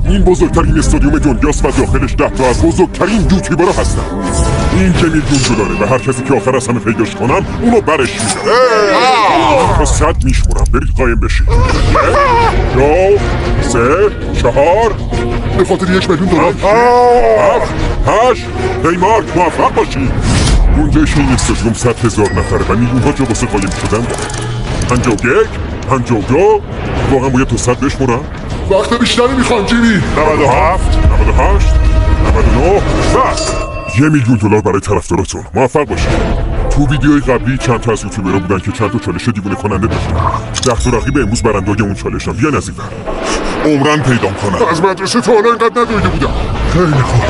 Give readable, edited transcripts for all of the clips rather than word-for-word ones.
این بزرگترین استادیوم دنیاست و داخلش 10 تا از بزرگترین یوتیوبرها هستن. این که $1,000,000 و هر کسی که آخر از همه پیداش کنم اونو برش میدم. تا 100 میشمونم، برید قایم بشید. 2 3 4 به خاطر $1,000,000 7 8 مارک موفق باشید. گنجایش این استادیوم 100,000 نفره و میلیون‌ها جا واسه قایم شدن داره. 51 52 واقعا باید تا 100 بشمونم؟ وقت بیشتری میخوام جیمی. 97 98 99 100 $1,000,000 برای طرفداراتون. موفق باشید. تو ویدیوی قبلی چند تا از یوتیوبرها بودن که چند تا چالش دیوونه کننده داشتن. 10 تا رقیب امروز برنده‌ی اون چالشن. بیان از این ور. عمرن پیدا کنم. از مدرسه تا حالا اینقدر ندویده بودم. خیلی خوب.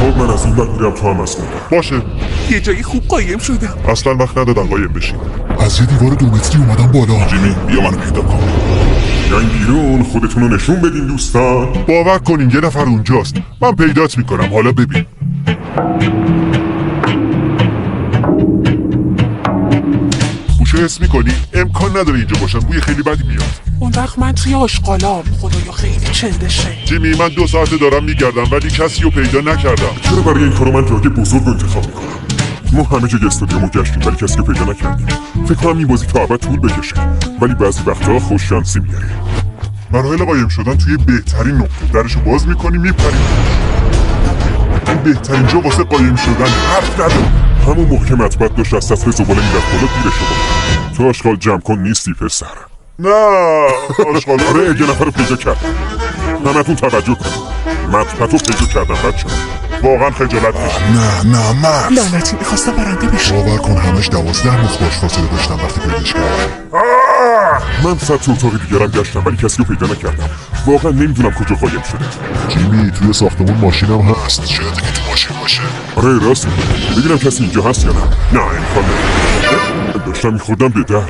خب من از این وقت میرم، تو هم از اون. باشه. یه جایی خوب قایم شدم. اصلا وقت ندادن قایم بشین. از یه دیوار 2 متری اومدم بالا. جیمی بیا منو پیدا کن. بیاین بیرون، خودتون رو نشون بدین دوستان. باور کنین یه نفر اونجاست. من پیدات میکنم، حالا ببین. بوشو حس میکنی؟ امکان نداره اینجا باشن، بوی خیلی بدی میاد. اون وقت من توی آشغالام. خدایا خیلی چندشه. جیمی من 2 ساعته دارم میگردم ولی کسی رو پیدا نکردم. چرا برای این کارو من جای بزرگ رو انتخاب میکنم؟ ما همه جای استادیومو گشتیم ولی کسی رو پیدا نکردیم. فکر کنم این بازی تا ابد طول بکشه، ولی بعضی وقتا خوش شانسی میاره. مراحل قایم شدن توی بهترین نقطه. درشو باز میکنی میپریم. این بهترین جا واسه قایم شدن. حرف نداره. همون موقع که مطبت داشت از سطح زباله میرفت بالا دیرش بود. تو آشغال جمع کن نیستی پسر. نه آشغالا. آره یه نفر رو پیدا کردم. همتون توجه کن. مطبت رو پیدا کردم بچه. واقعا خجالت کشید. نه من لعنتی میخواستم برنده بشم. باور کن همش 12 مخ باش فاصله داشتم وقتی پیداش کردم. من 100 تا اتاقی دیگرم گشتم ولی کسی رو پیدا نکردم. واقعا نمیدونم کجا قایم شده. جیمی توی ساختمون ماشینم هست. شاید دیگه تو ماشین باشه. آره راست میگی. ببینم کسی اینجا هست یا نه. نه امکان نداره. داشتم میخوردم به در.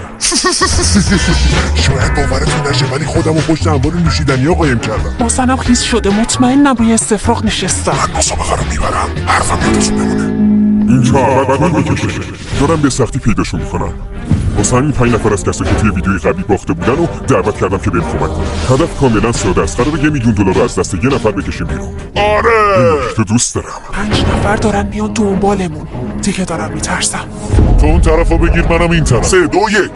شاید باورتون نشه ولی خودم رو پشت انبار نوشیدنی‌ها قایم کردم. ماسنم خیس شده، مطمئنم روی استفراغ نشستم. من مسابقه رو میبرم. حرفم یادتون بمونه. این تا ابد طول میکشه. دارم به سختی پیداشون میکنم. واسه همین 5 نفر از کسایی که توی ویدیوی قبلی باخته بودن و دعوت کردم که بهم کمک کنن. هدف کاملا ساده است. قراره $1,000,000 رو از دست یه نفر بکشیم بیرون. آره تو دوست دارم. 5 نفر دارن میان دنبالمون. دیگه دارم میترسم. تو اون طرف رو بگیر منم این طرف. 3 2 1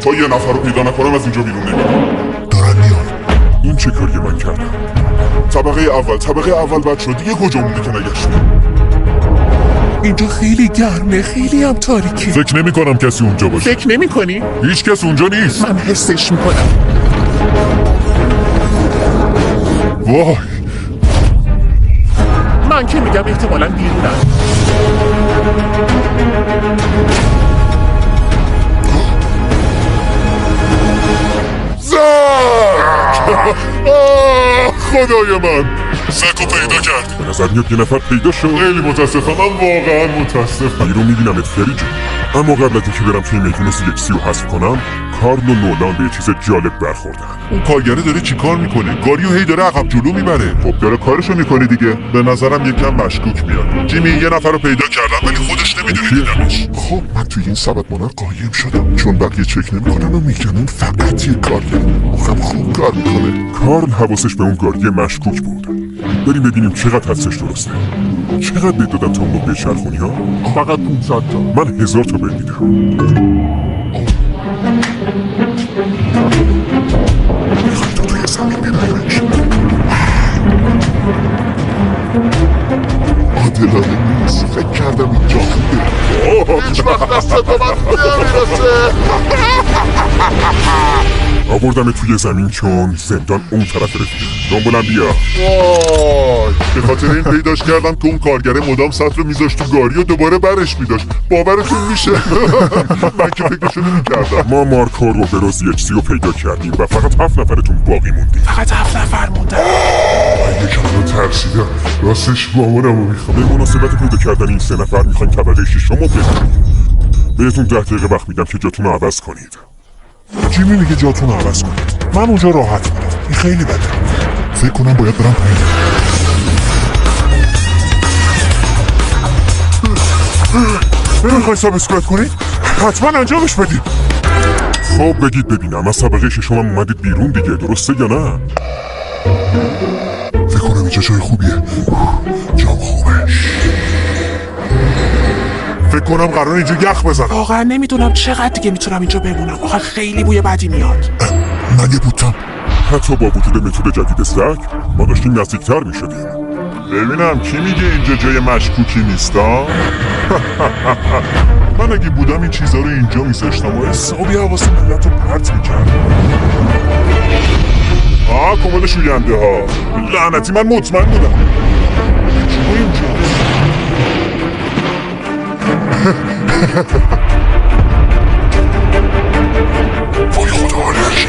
تا یه نفر رو پیدا نکنم از اینجا بیرون نمیرم. دارن میان. این چه کاری من کردم؟ طبقه اول بد شد. دیگه کجا مونده که نگشتیم؟ اینجا خیلی گرمه، خیلی هم تاریکه. فکر نمی کنم کسی اونجا باشه. فکر نمی کنی؟ هیچ کس اونجا نیست. من حسش میکنم. وای من که میگم احتمالاً بیرونم. خدای من زکو پیدا کرد. به نظر میاد یه نفر پیدا شد. خیلی متاسفم. من واقعا متاسفم. بیرون میبینمت فری جون. اما قبل از اینکه برم توی میدون CXC رو حذف کنم، کارل و نولان به یه چیز جالب برخوردن. اون کارگره داره چیکار میکنه؟ گاریو هی داره عقب جلو میبره. خب داره کارشو میکنه دیگه. به نظرم یکم مشکوک میاد. جیمی یه نفر رو پیدا کردم ولی خودش نمیدونه دیدمش. خب من توی این سبد مانر قایم شدم چون بقیه چک نمیکنن و میگن اون فقط یه کارگره. مخم خوب کار میکنه. کارل حواسش به اون گاریه مشکوک بود. بریم ببینیم چقدر حدسش درسته. چقدر بهت دادم تا اون رو بچرخونی ها؟ فقط 500 تا. من 1000 تا بهت میدم. میخوای تو توی زمین ببریمش. عادلانه نیست. فکر کردم اینجا خوبه. هیچ وقت دست به من نمیرسه. آوردم توی زمین چون زندان اون طرف رفیق. دنبالم بیا. وای به خاطر این پیداش کردم که اون کارگره مدام سطر رو میذاشت تو گاری و دوباره برش میداشت. باورتون میشه؟ من که فکرشو نمی‌کردم. ما مارکو رو به روز CXC رو پیدا کردیم و فقط 7 نفرتون باقی موندیم. فقط 7 نفر موندن. من یکم رو ترسیدم. راستش مامانمو میخوام. به مناسبت پیدا کردن این 3 نفر میخوایم طبقه 6 رو بزنیم. بهتون 10 دقیقه وقت میدم که جاتون رو عوض کنید. جیمی میگه جاتون رو عوض کنید. من اونجا راحت میرم. این خیلی بده. فکر کنم باید برم پایین. نمیخوای سابسکرایب کنید؟ حتما انجامش بدید. خب بگید ببینم از طبقه شما اومدید بیرون دیگه، درسته یا نه؟ فکر کنم اینجا جای خوبیه. جام خوبه. فکر کنم قرار اینجا یخ بزنم. واقعا نمیدونم چقدر دیگه میتونم اینجا بمونم. آخه خیلی بوی بدی میاد. من یه بوتم. حتی با وجود متد جدید سگ ما داشتیم نزدیکتر میشدیم. ببینم کی میگه اینجا جای مشکوکی نیستا؟ من اگه بودم این چیزا رو اینجا میذاشتم و حسابی حواس ملت رو پرت میکردم. کمد شوینده ها. لعنتی من مطمئن بودم چون اینجا وای خدا آلرژی.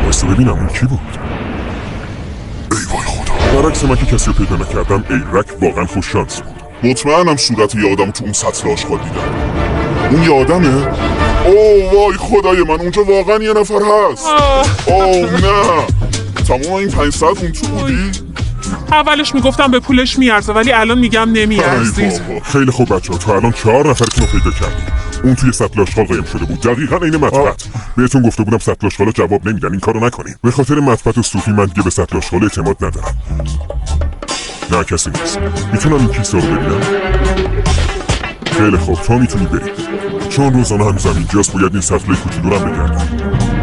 واسه ببینم اون کی بود؟ ای وای خدا. برعکس من که کسی رو پیدا نکردم، ایرک واقعا خوش شانس بود. مطمئنم صورت یه آدم تو اون سطل آشغال دیدم. اون یه آدمه؟ اوه وای خدای من، اونجا واقعا یه نفر هست. اوه نه، تمام این 5 ساعت اون تو بودی؟ اولش میگفتم به پولش میارزه ولی الان میگم نمیارزید. ای بابا. خیلی خوب بچه‌ها، تو الان 4 نفرتون رو پیدا کردیم. اون توی سطل آشغال قایم شده بود، دقیقاً عین مطبت. بهتون گفته بودم سطل آشغالا جواب نمیدن، این کارو نکنین. به خاطر مطبت و صوفی من دیگه به سطل آشغال اعتماد ندارم. نه کسی نیست. میتونم این کیسه رو ببینم؟ خیلی خوب، تو میتونی بری. چون روزانه هنوزم اینجاست، باید این سطل کوچولو رو بگردم.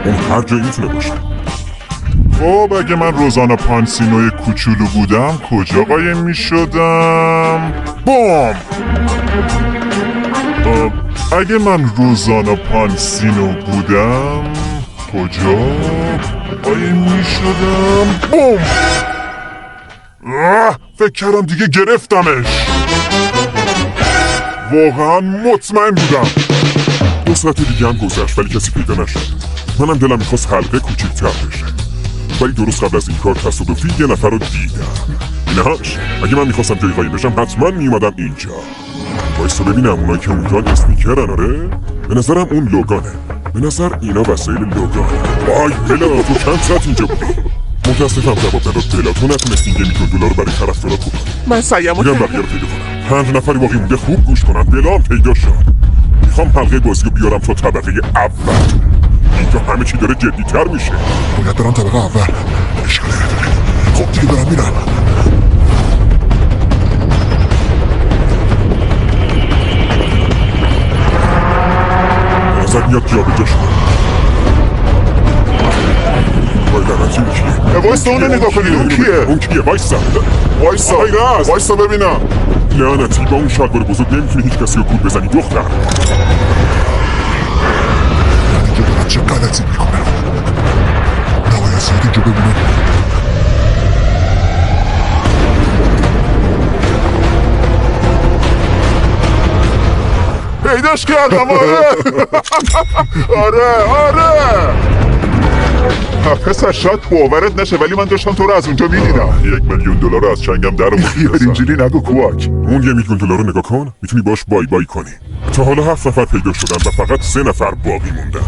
اون هر جایی میتونه باشه. خب اگه من روزانا پانسینوی کوچولو بودم کجا قایم میشدم؟ بام! اگه من روزانا پانسینو بودم کجا قایم میشدم؟ بوم! فکر کردم دیگه گرفتمش. واقعا مطمئن بودم. 2 ساعت دیگه هم گذشت ولی کسی پیدا نشد. منم دلم میخواست حلقه کوچیک‌تر بشه. ولی درست قبل از این کار تصادفی یه نفر رو دیدم. اینهاش اگه من میخواستم جایی قایم بشم حتما میومدم اینجا. وایستا ببینم اونایی که اونجا اسنیکرن. آره به نظرم اون لوگانه. به نظر اینا وسایل لوگانه. وای بلا، تو چند ساعت اینجا بودی؟ متاسفم جواب نداد بلا، تو نتونستی $1 میلیون رو برای طرفدارات بکنی. من سعیمو میگم کردم. بقیه رو پیدا کنم. 5 نفری باقی مونده، خوب گوش کنن. بلا هم پیدا شد. میخوام حلقه بازی رو بیارم تا طبقه اول. اینجا همه چی داره جدی‌تر میشه. باید برم طبقه اول. اشکالی نداره. خب دیگه برم میرم. نظر میاد جابجا شد. وای لعنتی اون کیه؟ وایستا اونو نگاه کنید. اون کیه؟ اون کیه؟ وایسا وایستا وایستا ببینم. لعنتی با اون شلوار بزرگ نمیتونی هیچ کسی رو گول بزنی دختر. من اینجا دارم چه غلطی میکنم؟ نباید زیاد اینجا ببینم. پیداش کردم. آره پسر شاید باورت نشه ولی من داشتم تو رو از اونجا میدیدم. $1 میلیون از چنگم در آوردی. اینجوری نگو کوک. اون $1 میلیون رو نگاه کن، میتونی باش بای بای کنی. تا حالا 7 نفر پیدا شدن و فقط 3 نفر باقی موندن.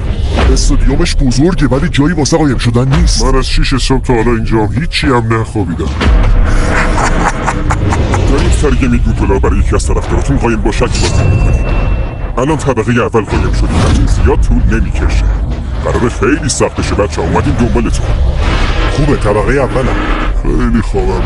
استادیومش بزرگه ولی جایی واسه قایم شدن نیست. من از 6 صبح تا حالا اینجا هیچی هم نخوابیدم. داریم سر $1 میلیون برای یکی از طرفداراتون قایم با شک بازی میکنیم. الان طبقه اول قایم شدیم و زیاد طول نمیکشه. قراره خیلی سخت بشه بچه ها، اومدیم دنبالتون. خوبه طبقه اولم. خیلی خوابم.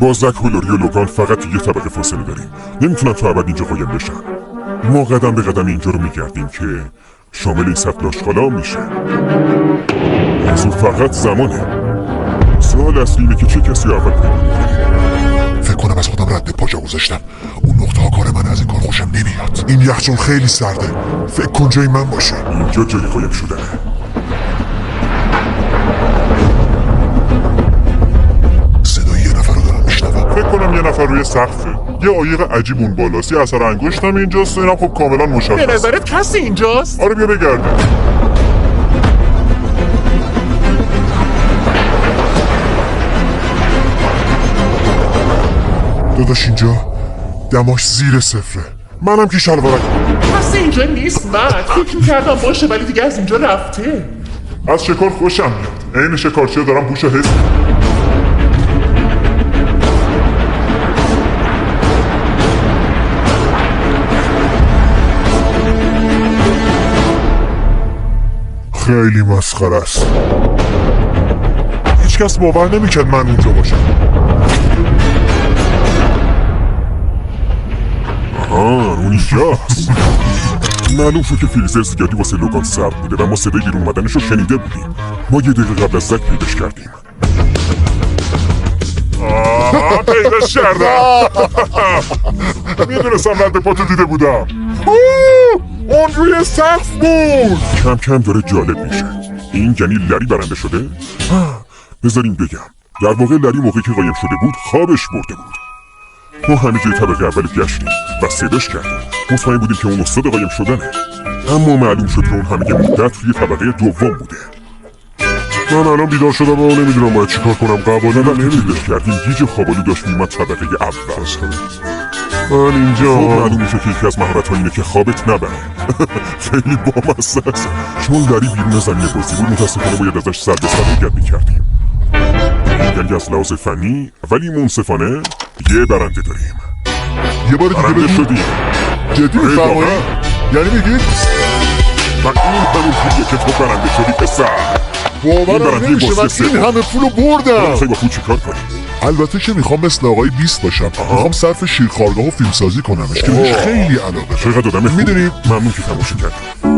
با زک هولاری و لوگان فقط یه طبقه فاصله داریم. نمیتونن تا ابد اینجا قایم بشن. ما قدم به قدم اینجا رو میگردیم که شامل این سطل آشغالا میشه. موضوع فقط زمانه. سوال اصلی اینه که چه کسی اول پیدا میکنیم. فکر کنم از خودم رد پا جا گذاشتم. اون نقطه ها کار من، از این کار خوشم نمیاد. این یخچال خیلی سرده. فکر کن جای من باشه. اینجا جای قایم شدنه. صدای یه نفر رو دارم میشنوم. فکر کنم یه نفر روی سقفه. یه عایق عجیب اون بالاست، یه اثر انگشتم اینجاست، اینم خب کاملا به مشخص. نظرت کسی اینجاست؟ آره بیا بگردیم. داداش اینجا دماش زیر صفره. منم که شلوارک. کسی اینجا نیست مرد. فکر می‌کردم باشه ولی دیگه از اینجا رفته. از شکار خوشم میاد. عین شکارچی‌ها دارم بوشو حس. خیلی مسخره است. هیچکس باور نمیکرد من اونجا باشم. اون اینجاست. معلوم شد که فریزر زیادی واسه لوگان سرد بوده و ما صدای بیرون اومدنش رو شنیده بودیم. ما یه دقیقه قبل از زک پیداش کردیم. پیداش کردم. میدونستم رد پاتو دیده بودم. اون روی سقف بود. کم کم داره جالب میشه. این یعنی لری برنده شده؟ بذاریم بگم. در واقع لری موقعی که قایم شده بود خوابش برده بود. ما همه جای طبقه اول گشتیم و صداش کردیم. مطمئن بودیم که اون استاد قایم شدنه. اما معلوم شد که اون همه مدت توی طبقه دوم بوده. من الان بیدار شدم و نمیدونم باید چیکار کنم. قباله وقتی پیداش کردیم گیج خوابالو داشت میومد طبقه اول. من اینجا خب معلوم میشه که یکی از مهارت‌ها اینه که خوابت نبره. خیلی بامزه است. چون لری بیرون زمین بازی بود متاسفانه باید ازش سر به سر گرد می‌کردیم. یعنی از لحاظ فنی ولی منصفانه یه برنده داریم. یه بار دیگه برنده بگو. شدیم. جدی میفرمایی؟ یعنی میگید و این همون پولیه که تو برنده شدی پسر. باورم برنده نمیشه من بازی این سوم. همه پولو بردم. میخوای با پول چیکار کنی؟ البته که میخوام مثل آقای 20 باشم. میخوام صرف شیرخوارگاه و فیلمسازی کنمش که بهش خیلی علاقه دارم. چقدر آدم خوب. میدونی ممنون که تماشا کردی.